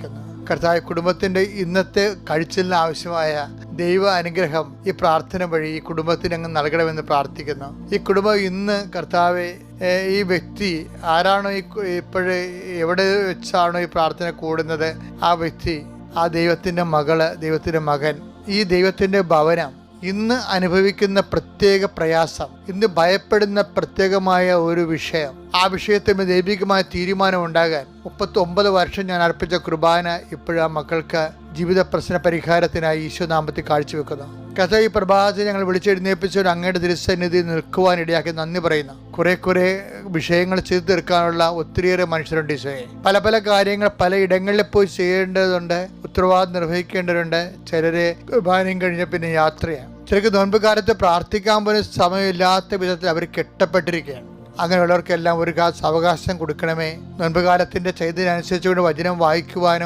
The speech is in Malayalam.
പ്രാർത്ഥിക്കുന്നു. കർത്താവ്, കുടുംബത്തിന്റെ ഇന്നത്തെ കഴിച്ചിലിന് ആവശ്യമായ ദൈവ അനുഗ്രഹം ഈ പ്രാർത്ഥന വഴി ഈ കുടുംബത്തിന് അങ്ങ് നൽകണമെന്ന് പ്രാർത്ഥിക്കുന്നു. ഈ കുടുംബം ഇന്ന് കർത്താവെ, ഈ വ്യക്തി ആരാണോ ഇപ്പോഴ് എവിടെ വെച്ചാണോ ഈ പ്രാർത്ഥന കൂടുന്നത്, ആ വ്യക്തി, ആ ദൈവത്തിന്റെ മകള്, ദൈവത്തിന്റെ മകൻ, ഈ ദൈവത്തിന്റെ ഭവനം ഇന്ന് അനുഭവിക്കുന്ന പ്രത്യേക പ്രയാസം, ഇന്ന് ഭയപ്പെടുന്ന പ്രത്യേകമായ ഒരു വിഷയം, ആ വിഷയത്തിന് ദൈവികമായ തീരുമാനം ഉണ്ടാകാൻ 39 വർഷം ഞാൻ അർപ്പിച്ച കുർബാന ഇപ്പോഴും ആ മക്കൾക്ക് ജീവിത പ്രശ്ന പരിഹാരത്തിനായി ഈശോനാമത്തിൽ കാഴ്ചവെക്കുന്നു. കഥ ഈ പ്രഭാതത്തിൽ ഞങ്ങൾ വിളിച്ചെഴുന്നേൽപ്പിച്ചവർ അങ്ങയുടെ തിരുസന്നിധി നിൽക്കുവാനിടയാക്കി നന്ദി പറയുന്നു. കുറെ വിഷയങ്ങൾ ചെയ്തു തീർക്കാനുള്ള ഒത്തിരിയേറെ മനുഷ്യരുണ്ട് ഈശോയെ. പല കാര്യങ്ങൾ പല ഇടങ്ങളിൽ പോയി ചെയ്യേണ്ടതുണ്ട്, ഉത്തരവാദിത്വം നിർവഹിക്കേണ്ടതുണ്ട്. ചിലരെ കുർബാനയും കഴിഞ്ഞ പിന്നെ യാത്രയാണ്. ചിലർക്ക് നോൻപ് കാലത്ത് പ്രാർത്ഥിക്കാൻ പോലും സമയമില്ലാത്ത വിധത്തിൽ അവർ കെട്ടപ്പെട്ടിരിക്കുകയാണ്. അങ്ങനെയുള്ളവർക്കെല്ലാം ഒരു അവകാശം കൊടുക്കണമേ. നോൻപ് കാലത്തിന്റെ ചൈതന്യം അനുസരിച്ചുകൊണ്ട് വചനം വായിക്കുവാനും